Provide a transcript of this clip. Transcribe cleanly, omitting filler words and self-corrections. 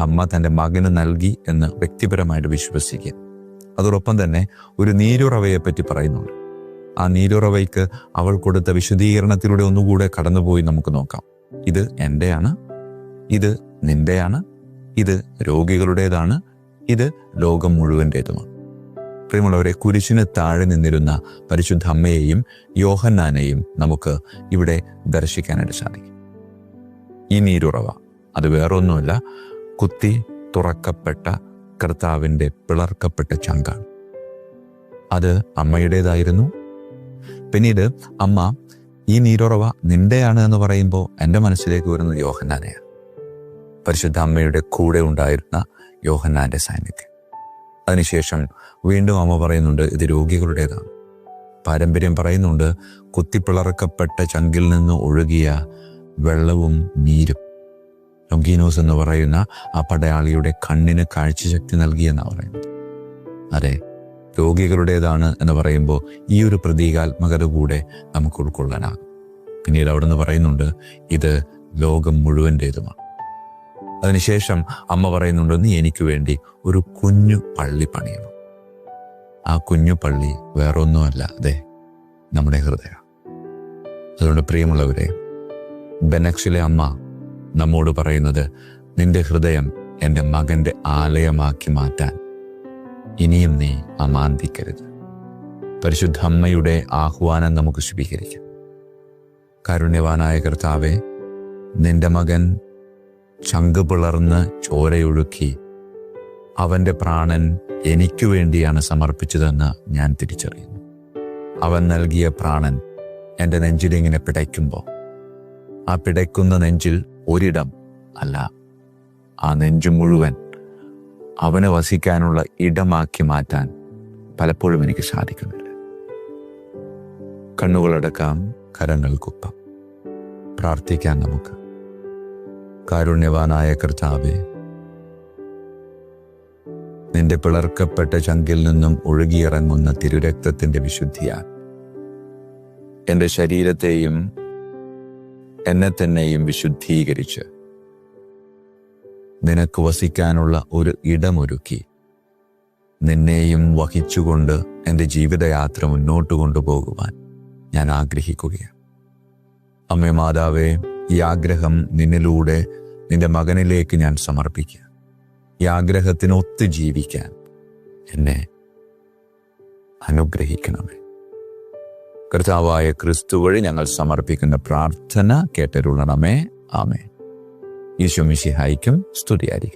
അമ്മ തൻ്റെ മകന് നൽകി എന്ന് വ്യക്തിപരമായിട്ട് വിശ്വസിക്കുക. അതോടൊപ്പം തന്നെ ഒരു നീരുറവയെപ്പറ്റി പറയുന്നുണ്ട്. ആ നീരുറവയ്ക്ക് അവൾ കൊടുത്ത വിശദീകരണത്തിലൂടെ ഒന്നുകൂടെ കടന്നുപോയി നമുക്ക് നോക്കാം. ഇത് എൻ്റെയാണ്, ഇത് നിന്റെയാണ്, ഇത് രോഗികളുടേതാണ്, ഇത് ലോകം മുഴുവൻ്റേതുമാണ്. പ്രിയമുള്ളവരെ, കുരിശിന് താഴെ നിന്നിരുന്ന പരിശുദ്ധ അമ്മയെയും യോഹന്നാനെയും നമുക്ക് ഇവിടെ ദർശിക്കാനായിട്ട് സാധിക്കും. ഈ നീരുറവ അത് വേറൊന്നുമല്ല, കുത്തി തുറക്കപ്പെട്ട കർത്താവിൻ്റെ പിളർക്കപ്പെട്ട ചങ്കാണ്. അത് അമ്മയുടേതായിരുന്നു. പിന്നീട് അമ്മ ഈ നീരുറവ നിന്റെയാണ് എന്ന് പറയുമ്പോൾ എൻ്റെ മനസ്സിലേക്ക് വരുന്നത് യോഹന്നാനെയാണ്. പരിശുദ്ധ അമ്മയുടെ കൂടെ ഉണ്ടായിരുന്ന യോഹന്നാന്റെ സാന്നിധ്യം. അതിനുശേഷം വീണ്ടും അമ്മ പറയുന്നുണ്ട്, ഇത് രോഗികളുടേതാണ്. പാരമ്പര്യം പറയുന്നുണ്ട്, കുത്തിപ്പിളർക്കപ്പെട്ട ചങ്കിൽ നിന്ന് ഒഴുകിയ വെള്ളവും നീരും. ലൊങ്കീനോസ് എന്ന് പറയുന്ന ആ പടയാളിയുടെ കണ്ണിന് കാഴ്ചശക്തി നൽകിയെന്നാണ് പറയുന്നത്. അതെ, രോഗികളുടേതാണ് എന്ന് പറയുമ്പോൾ ഈ ഒരു പ്രതീകാത്മകത കൂടെ നമുക്ക് ഉൾക്കൊള്ളാനാകും. പിന്നീട് അവിടെ നിന്ന് പറയുന്നുണ്ട്, ഇത് ലോകം മുഴുവൻ്റേതുമാണ്. അതിനുശേഷം അമ്മ പറയുന്നുണ്ട്, നീ എനിക്ക് വേണ്ടി ഒരു കുഞ്ഞു പള്ളി പണിയണം. ആ കുഞ്ഞു പള്ളി വേറൊന്നുമല്ല, അതെ, നമ്മുടെ ഹൃദയം. അതുകൊണ്ട് പ്രിയമുള്ളവരെ, ബെനക്സിലെ അമ്മ നമ്മോട് പറയുന്നത്, നിന്റെ ഹൃദയം എൻ്റെ മകൻ്റെ ആലയമാക്കി മാറ്റാൻ ഇനിയും നീ അമാന്തിക്കരുത്. പരിശുദ്ധ അമ്മയുടെ ആഹ്വാനം നമുക്ക് സ്വീകരിക്കാം. കാരുണ്യവാനായ കർത്താവേ, നിന്റെ മകൻ ചങ്ക് പിളർന്ന് ചോരയൊഴുക്കി അവൻ്റെ പ്രാണൻ എനിക്കു വേണ്ടിയാണ് സമർപ്പിച്ചതെന്ന് ഞാൻ തിരിച്ചറിയുന്നു. അവൻ നൽകിയ പ്രാണൻ എൻ്റെ നെഞ്ചിലിങ്ങനെ പിടയ്ക്കുമ്പോൾ ആ പിടയ്ക്കുന്ന നെഞ്ചിൽ ഒരിടം അല്ല, ആ നെഞ്ചു മുഴുവൻ അവന് വസിക്കാനുള്ള ഇടമാക്കി മാറ്റാൻ പലപ്പോഴും എനിക്ക് സാധിക്കുന്നില്ല. കണ്ണുകളടക്കാം, കരങ്ങൾ കുപ്പാം, പ്രാർത്ഥിക്കാൻ നമുക്ക്. കാരുണ്യവാനായ കർത്താവേ, നിന്റെ പിളർക്കപ്പെട്ട ചങ്കിൽ നിന്നും ഒഴുകിയിറങ്ങുന്ന തിരുരക്തത്തിന്റെ വിശുദ്ധിയാൽ എൻ്റെ ശരീരത്തെയും എന്നെ തന്നെയും വിശുദ്ധീകരിച്ച് നിനക്ക് വസിക്കാനുള്ള ഒരു ഇടമൊരുക്കി നിന്നെയും വഹിച്ചുകൊണ്ട് എൻ്റെ ജീവിതയാത്ര മുന്നോട്ട് കൊണ്ടുപോകുവാൻ ഞാൻ ആഗ്രഹിക്കുകയാണ്. അമ്മേ മാതാവേ, ഈ ആഗ്രഹം നിന്നിലൂടെ നിന്റെ മകനിലേക്ക് ഞാൻ സമർപ്പിക്കുക. ഈ ആഗ്രഹത്തിനൊത്ത് ജീവിക്കാൻ എന്നെ അനുഗ്രഹിക്കണമേ. കർത്താവായ ക്രിസ്തു വഴി ഞങ്ങൾ സമർപ്പിക്കുന്ന പ്രാർത്ഥന കേട്ടരുളണമേ. ആമേൻ. ഈശോ മിശിഹായ്ക്കും സ്തുതിയായിരിക്കും.